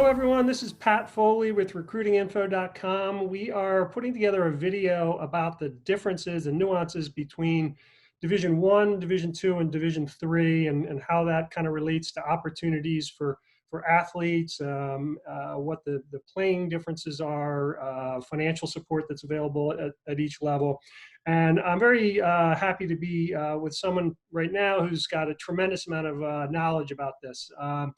Hello, everyone. This is Pat Foley with recruitinginfo.com. We are putting together a video about the differences and nuances between Division I, Division II, and Division III, and how that kind of relates to opportunities for athletes, what the playing differences are, financial support that's available at each level. And I'm very happy to be with someone right now who's got a tremendous amount of knowledge about this.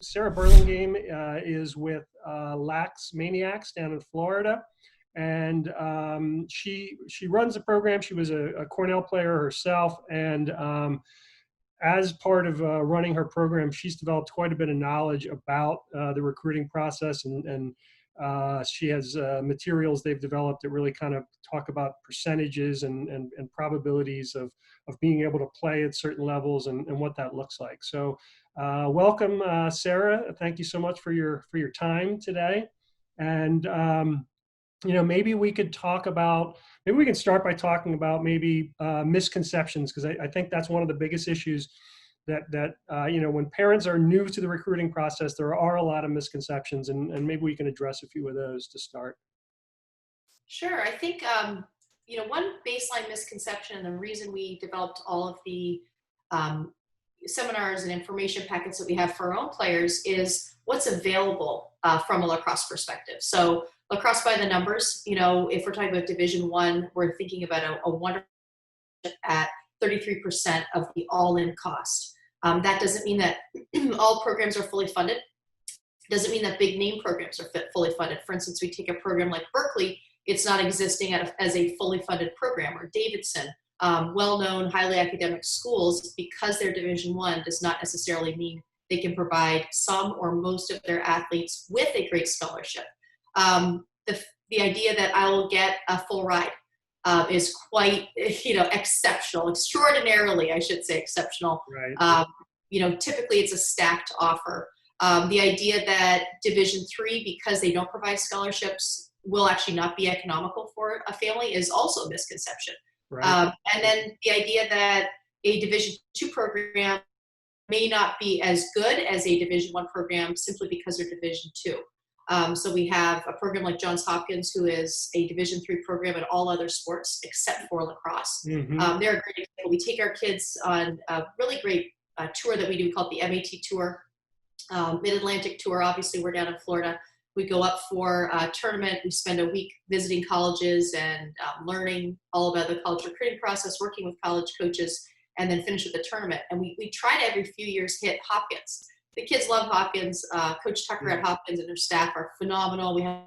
Sarah Burlingame is with LaxManiax down in Florida. And she runs the program. She was a Cornell player herself. And as part of running her program, she's developed quite a bit of knowledge about the recruiting process, and she has materials they've developed that really kind of talk about percentages and probabilities of being able to play at certain levels and what that looks like. So welcome, Sarah. Thank you so much for your time today. And maybe we could talk about, maybe we can start by talking about maybe misconceptions, because I think that's one of the biggest issues that when parents are new to the recruiting process, there are a lot of misconceptions, and maybe we can address a few of those to start. Sure. I think, one baseline misconception, and the reason we developed all of the seminars and information packets that we have for our own players is what's available from a lacrosse perspective. So lacrosse by the numbers, if we're talking about Division I, we're thinking about a wonderful at 33% of the all-in cost. That doesn't mean that all programs are fully funded. Doesn't mean that big name programs are fully funded. For instance, we take a program like Berkeley, it's not existing as a fully funded program, or Davidson, well-known, highly academic schools, because they're Division I does not necessarily mean they can provide some or most of their athletes with a great scholarship. The idea that I will get a full ride is quite, exceptional, extraordinarily, I should say, exceptional. Right. Typically it's a stacked offer. The idea that Division III, because they don't provide scholarships, will actually not be economical for a family is also a misconception. Right. And then the idea that a Division II program may not be as good as a Division I program simply because they're Division II. So we have a program like Johns Hopkins, who is a Division III program in all other sports except for lacrosse. Mm-hmm. They're a great example. We take our kids on a really great tour that we do called the MAT Tour, Mid-Atlantic Tour. Obviously, we're down in Florida. We go up for a tournament. We spend a week visiting colleges and learning all about the college recruiting process, working with college coaches, and then finish with the tournament. And we try to every few years hit Hopkins. The kids love Hopkins. Coach Tucker at Hopkins and her staff are phenomenal. We have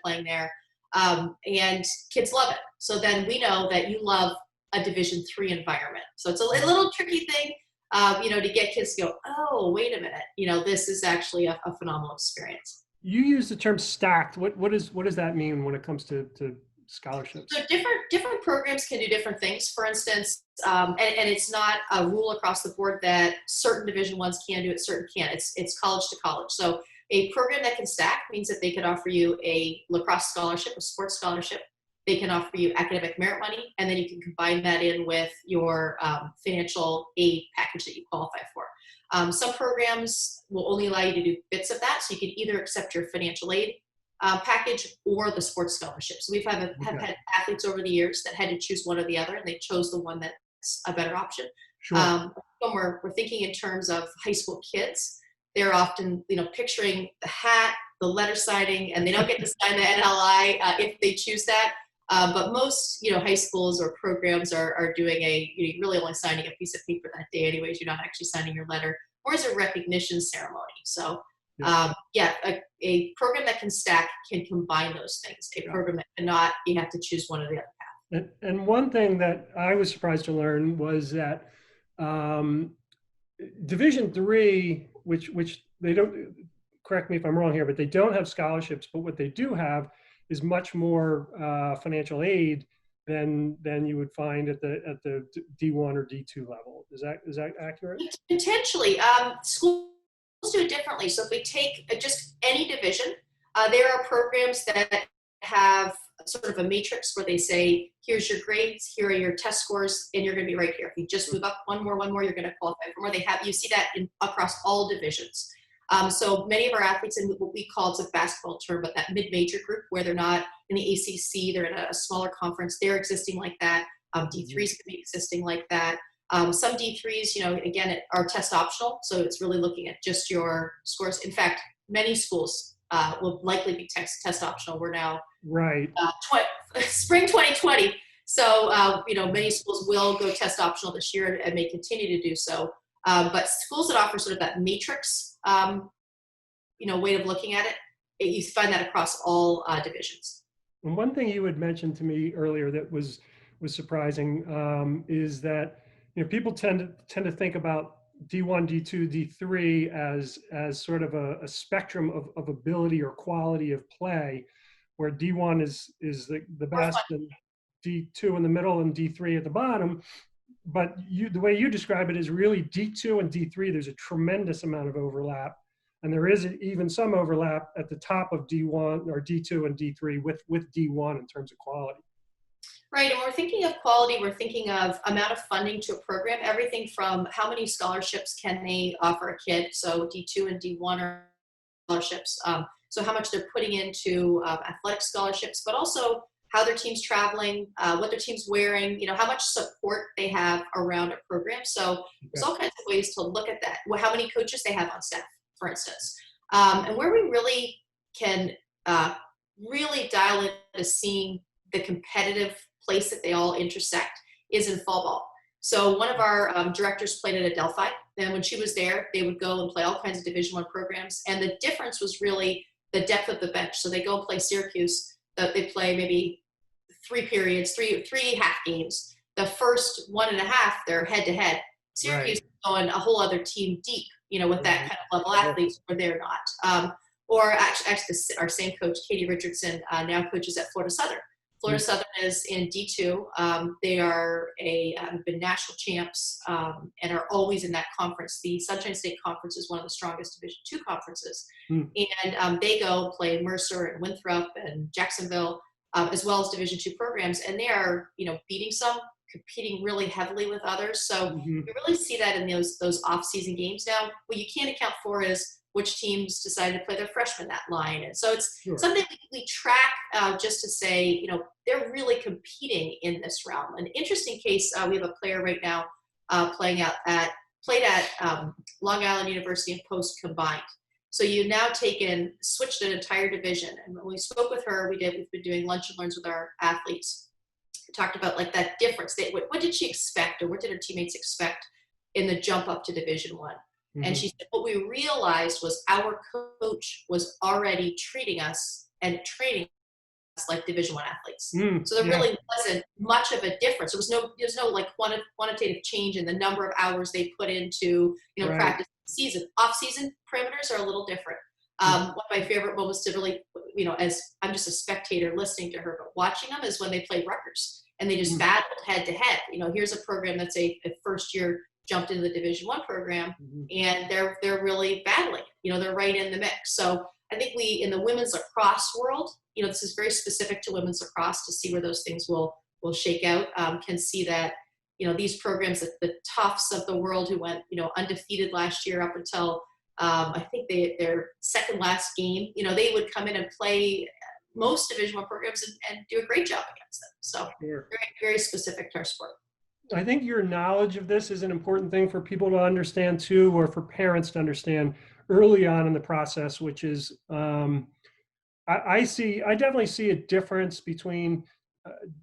playing there, and kids love it. So then we know that you love a Division III environment. So it's a little tricky thing, to get kids to go, oh, wait a minute, this is actually a phenomenal experience. You use the term stacked. What does that mean when it comes to scholarships? So different programs can do different things. For instance, and it's not a rule across the board that certain Division I's can do it, certain can't. It's college to college. So a program that can stack means that they could offer you a lacrosse scholarship, a sports scholarship. They can offer you academic merit money, and then you can combine that in with your financial aid package that you qualify for. Some programs will only allow you to do bits of that, so you can either accept your financial aid package or the sports scholarship. So we've have had athletes over the years that had to choose one or the other, and they chose the one that's a better option. Sure. When we're thinking in terms of high school kids, they're often picturing the hat, the letter signing, and they don't get to sign the NLI if they choose that. But most high schools or programs are doing you're really only signing a piece of paper that day anyways. You're not actually signing your letter, or as a recognition ceremony. So a program that can stack can combine those things. A program that cannot, you have to choose one or the other path. And one thing that I was surprised to learn was that Division III, which they don't, correct me if I'm wrong here, but they don't have scholarships, but what they do have is much more financial aid than you would find at the D1 or D2 level. Is that accurate? Potentially. Schools do it differently. So if we take just any division, there are programs that have sort of a matrix where they say, here's your grades, here are your test scores, and you're going to be right here. If you just move up one more, you're going to qualify for more. You see that across all divisions. So many of our athletes in what we call, it's a basketball term, but that mid-major group where they're not in the ACC, they're in a smaller conference, they're existing like that. D3s can be existing like that. Some D3s, again, are test optional. So it's really looking at just your scores. In fact, many schools will likely be test optional. We're now Right. Spring 2020. So, many schools will go test optional this year and may continue to do so. But schools that offer sort of that matrix, way of looking at it, you find that across all divisions. And one thing you had mentioned to me earlier that was surprising is that people tend to think about D1, D2, D3 as sort of a spectrum of ability or quality of play, where D1 is the best, and D2 in the middle, and D3 at the bottom. But the way you describe it is really D2 and D3. There's a tremendous amount of overlap, and there is even some overlap at the top of D1 or D2 and D3 with D1 in terms of quality. Right, and we're thinking of quality, we're thinking of amount of funding to a program, everything from how many scholarships can they offer a kid, so D2 and D1 are scholarships, so how much they're putting into athletic scholarships, but also how their team's traveling, what their team's wearing, how much support they have around a program. So there's all kinds of ways to look at that, how many coaches they have on staff, for instance, and where we really can really dial into seeing the competitive place that they all intersect is in fall ball. So one of our directors played at Adelphi, and when she was there, they would go and play all kinds of Division I programs, and the difference was really the depth of the bench. So they go and play Syracuse, they play maybe 3 periods, three half games. The first 1.5, they're head to head. Syracuse is going a whole other team deep, with that kind of level athletes, where they're not. Or actually, our same coach, Katie Richardson, now coaches at Florida Southern. Florida Southern is in D2. They are have been national champs and are always in that conference. The Sunshine State Conference is one of the strongest Division II conferences. And they go play Mercer and Winthrop and Jacksonville, as well as Division II programs. And they are, beating some, competing really heavily with others. So you really see that in those off-season games now. What you can't account for is which teams decide to play their freshmen that line. And so it's something we track just to say, they're really competing in this realm. An interesting case, we have a player right now played at Long Island University and Post combined. So you now switched an entire division. And when we spoke with her, we've been doing lunch and learns with our athletes. We talked about like that difference. What did she expect, or what did her teammates expect in the jump up to Division I? And she said, what we realized was our coach was already treating us and training us like Division I athletes. So there really wasn't much of a difference. There's no like quantitative change in the number of hours they put into, practice season. Off-season parameters are a little different. One of my favorite moments to really, as I'm just a spectator listening to her, but watching them is when they played Rutgers and they just battled head to head. Here's a program that's a first year jumped into the Division I program, and they're really battling. They're right in the mix. So I think we, in the women's lacrosse world, this is very specific to women's lacrosse, to see where those things will shake out. Can see that these programs, the Tufts of the world, who went undefeated last year up until I think their second last game, they would come in and play most Division I programs and do a great job against them. So very, very specific to our sport. I think your knowledge of this is an important thing for people to understand too, or for parents to understand early on in the process, which is I definitely see a difference between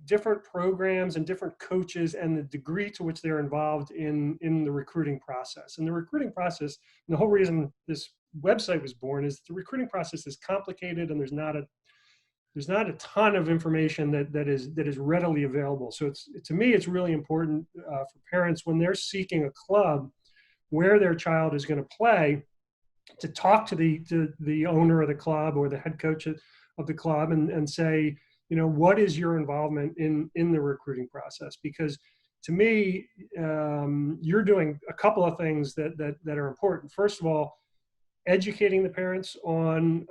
different programs and different coaches and the degree to which they're involved in the recruiting process. And the recruiting process, and the whole reason this website was born, is the recruiting process is complicated, and there's not a ton of information that is readily available. So to me, it's really important for parents, when they're seeking a club where their child is going to play, to talk to the owner of the club or the head coach of the club and say, what is your involvement in the recruiting process? Because to me, you're doing a couple of things that are important. First of all, educating the parents on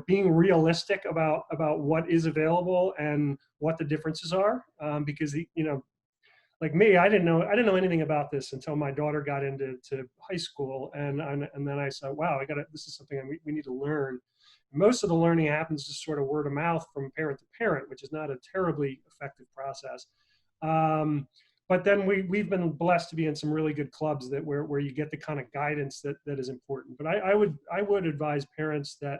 being realistic about what is available and what the differences are, because like me, I didn't know anything about this until my daughter got into high school, and then I said, wow, this is something we need to learn. Most of the learning happens just sort of word of mouth from parent to parent, which is not a terribly effective process. But then we've been blessed to be in some really good clubs where you get the kind of guidance that is important. But I would advise parents that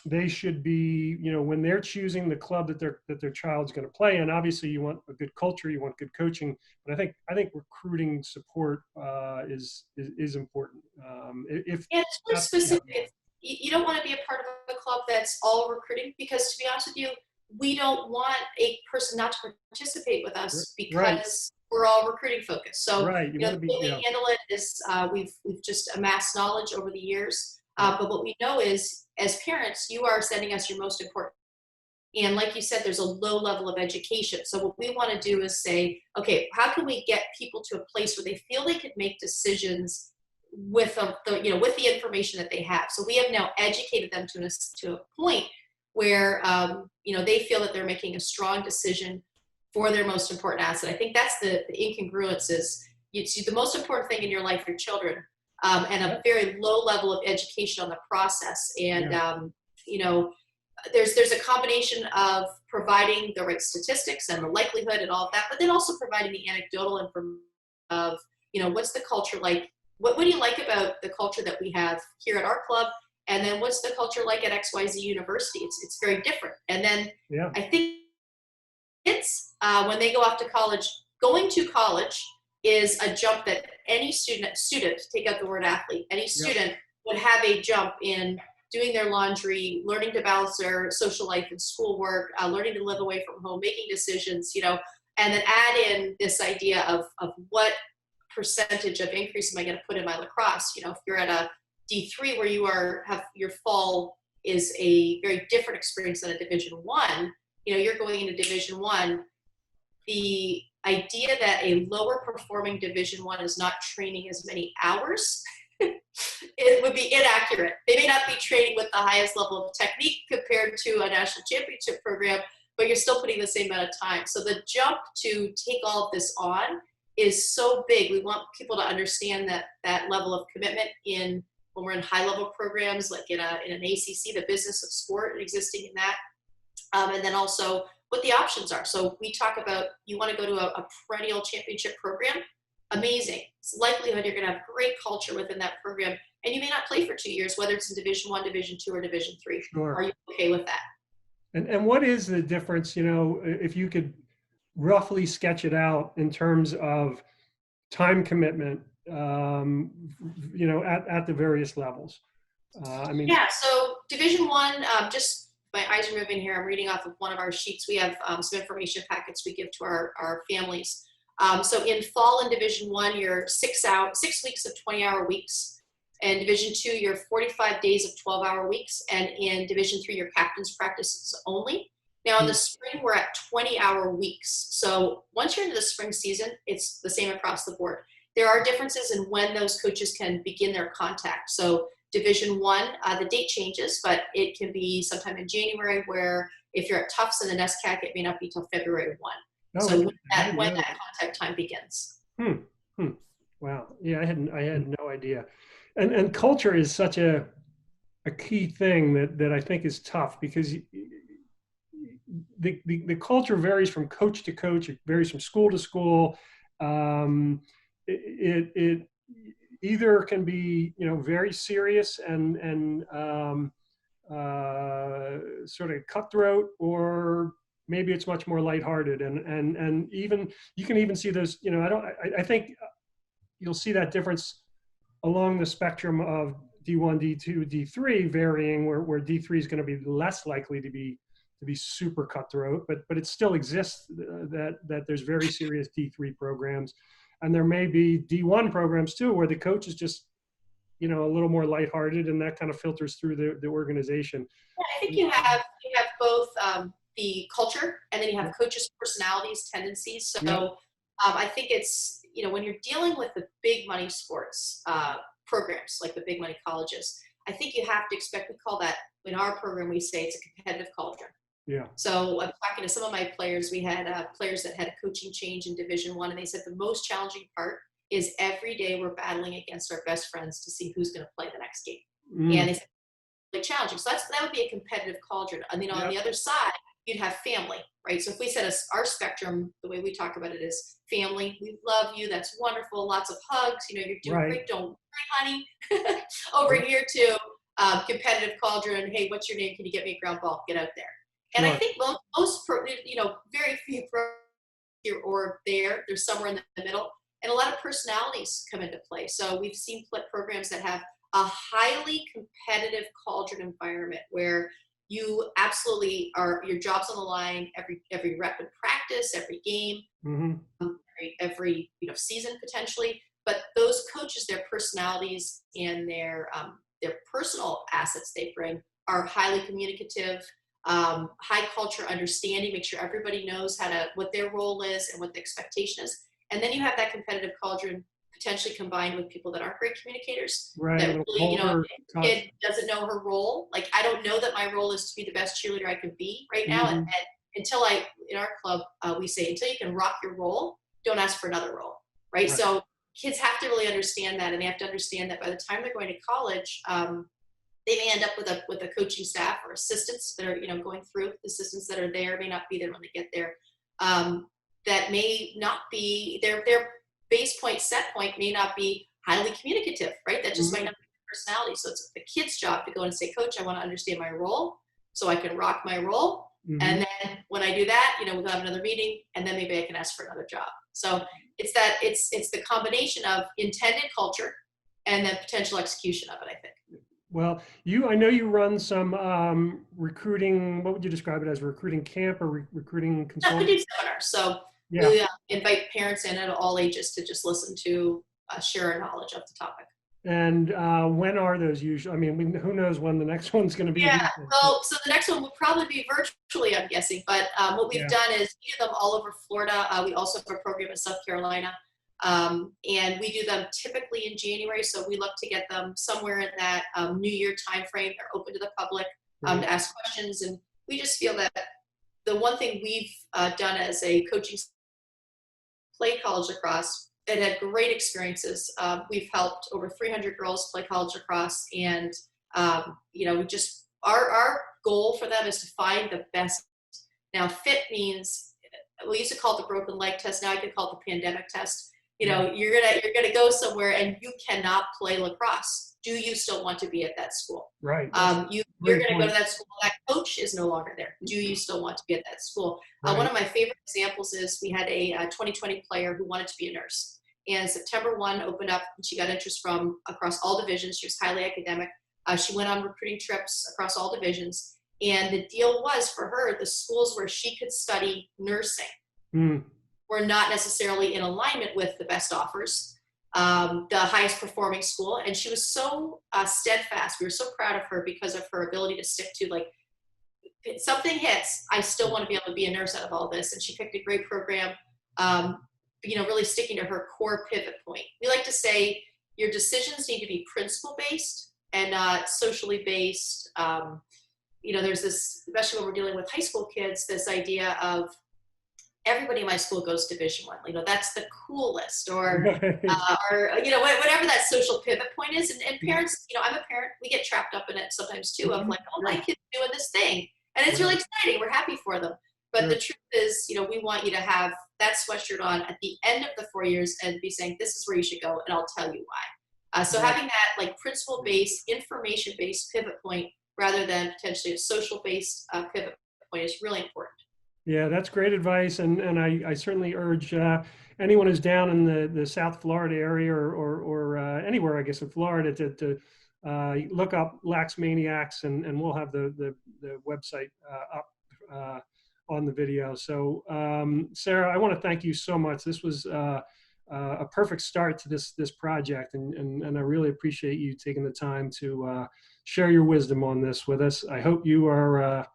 they should be, when they're choosing the club that their child's going to play in. Obviously, you want a good culture, you want good coaching, but I think recruiting support is important. If Yeah, it's really specific. yeah, You don't want to be a part of a club that's all recruiting, because to be honest with you, we don't want a person not to participate with us right, because we're all recruiting focused. So, right. You want to the be, way we handle it is we've just amassed knowledge over the years. But what we know is, as parents, you are sending us your most important. And like you said, there's a low level of education. So what we want to do is say, okay, how can we get people to a place where they feel they could make decisions with with the information that they have? So we have now educated them to a point where they feel that they're making a strong decision for their most important asset. I think that's the incongruence is you see the most important thing in your life, your children, and a very low level of education on the process. And there's a combination of providing the right statistics and the likelihood and all of that, but then also providing the anecdotal information of, what's the culture like? What do you like about the culture that we have here at our club? And then what's the culture like at XYZ University? It's very different. And then I think kids, when they go off to college, going to college is a jump that any student, take out the word athlete, any student would have a jump in doing their laundry, learning to balance their social life and schoolwork, learning to live away from home, making decisions, and then add in this idea of what percentage of increase am I going to put in my lacrosse? If you're at a D3 where you have your fall is a very different experience than a Division I, you're going into Division I, the idea that a lower performing Division I is not training as many hours, it would be inaccurate. They may not be training with the highest level of technique compared to a national championship program, but you're still putting the same amount of time. So the jump to take all of this on is so big. We want people to understand that level of commitment when we're in high level programs, like in an ACC, the business of sport, existing in that. And then also what the options are. So we talk about, you want to go to a perennial championship program, amazing. It's likelihood you're going to have great culture within that program, and you may not play for 2 years, whether it's in Division I, Division II, or Division III. Sure. Are you okay with that? And what is the difference, if you could roughly sketch it out in terms of time commitment, at the various levels? So Division I, just my eyes are moving here. I'm reading off of one of our sheets. We have some information packets we give to our families. So in fall in Division I, you're 6 weeks of 20-hour weeks. In Division II, you're 45 days of 12-hour weeks. And in Division III, your captain's practices only. Now in the spring, we're at 20-hour weeks. So once you're into the spring season, it's the same across the board. There are differences in when those coaches can begin their contact. So Division I, the date changes, but it can be sometime in January, where if you're at Tufts and the NESCAC, it may not be till February 1. So when that contact time begins. Wow. Yeah, I had no idea. And culture is such a key thing that I think is tough, because the culture varies from coach to coach. It varies from school to school. It either can be, very serious and sort of cutthroat, or maybe it's much more lighthearted, and even you can even see those. I think you'll see that difference along the spectrum of D1, D2, D3, varying, where D3 is going to be less likely to be super cutthroat, but it still exists that there's very serious D3 programs, and there may be D1 programs too, where the coach is just a little more lighthearted, and that kind of filters through the organization. Yeah, I think you have both the culture, and then you have coaches' personalities, tendencies. So I think it's, when you're dealing with the big money sports programs, like the big money colleges, I think you have to expect, we call that, in our program, we say it's a competitive culture. Yeah. So I'm talking to some of my players. We had players that had a coaching change in Division I, and they said the most challenging part is every day we're battling against our best friends to see who's going to play the next game. And they said really challenging. So that would be a competitive cauldron. And on the other side, you'd have family, right? So if we set our spectrum, the way we talk about it is family. We love you. That's wonderful. Lots of hugs. You're doing great. Don't worry, honey. Over here to competitive cauldron. Hey, what's your name? Can you get me a ground ball? Get out there. And I think most very few or there's somewhere in the middle, and a lot of personalities come into play. So we've seen programs that have a highly competitive cauldron environment where you absolutely your job's on the line every rep in practice, every game, every season potentially. But those coaches, their personalities and their personal assets they bring are highly communicative, high culture understanding, make sure everybody knows what their role is and what the expectation is. And then you have that competitive cauldron potentially combined with people that aren't great communicators. Right. That really, a kid doesn't know her role. Like, I don't know that my role is to be the best cheerleader I can be right now. And until in our club, we say, until you can rock your role, don't ask for another role. Right. So kids have to really understand that. And they have to understand that by the time they're going to college, they may end up with a coaching staff or assistants that are, going through. The assistants that are there may not be there when they get there. That may not be their base point, set point may not be highly communicative, right? That just might not be their personality. So it's the kid's job to go and say, Coach, I want to understand my role so I can rock my role. And then when I do that, we'll have another meeting, and then maybe I can ask for another job. So it's the combination of intended culture and then potential execution of it, I think. Well, I know you run some recruiting. What would you describe it as? Recruiting camp or recruiting consulting? We do seminars. So we invite parents in at all ages to just listen to share our knowledge of the topic. And when are those usually? I mean, who knows when the next one's going to be? Yeah. Well, so the next one will probably be virtually, I'm guessing. But what we've done is we do them all over Florida. We also have a program in South Carolina. And we do them typically in January, so we look to get them somewhere in that New Year timeframe. They're open to the public to ask questions, and we just feel that the one thing we've done as a coaching play college lacrosse and had great experiences. We've helped over 300 girls play college lacrosse, and we just our goal for them is to find the best. Now, fit means we used to call it the broken leg test. Now I could call it the pandemic test. You're gonna go somewhere and you cannot play lacrosse. Do you still want to be at that school? Right. You're gonna go to that school. That coach is no longer there. Do you still want to be at that school? One of my favorite examples is we had a 2020 player who wanted to be a nurse. And September 1 opened up, and she got interest from across all divisions. She was highly academic. She went on recruiting trips across all divisions. And the deal was for her, the schools where she could study nursing were not necessarily in alignment with the best offers, the highest performing school. And she was so steadfast. We were so proud of her because of her ability to stick to, like, something hits, I still want to be able to be a nurse out of all this. And she picked a great program, really sticking to her core pivot point. We like to say your decisions need to be principle-based and not socially based. There's this, especially when we're dealing with high school kids, this idea of everybody in my school goes to Division I. That's the coolest, or whatever that social pivot point is. And parents, I'm a parent, we get trapped up in it sometimes too, of like, oh, my kid's doing this thing, and it's really exciting. We're happy for them. But the truth is, we want you to have that sweatshirt on at the end of the 4 years and be saying, this is where you should go, and I'll tell you why. So having that, like, principle-based, information-based pivot point rather than potentially a social-based pivot point is really important. Yeah, that's great advice, and I certainly urge anyone who's down in the South Florida area or anywhere, I guess, in Florida to look up LaxManiax, and we'll have the website up on the video. So, Sarah, I want to thank you so much. This was a perfect start to this project, and I really appreciate you taking the time to share your wisdom on this with us. I hope you are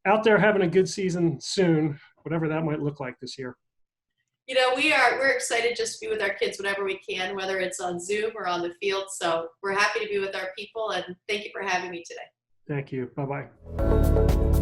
out there having a good season soon, whatever that might look like this year. We're excited just to be with our kids whenever we can, whether it's on Zoom or on the field. So we're happy to be with our people, and thank you for having me today. Thank you. Bye-bye.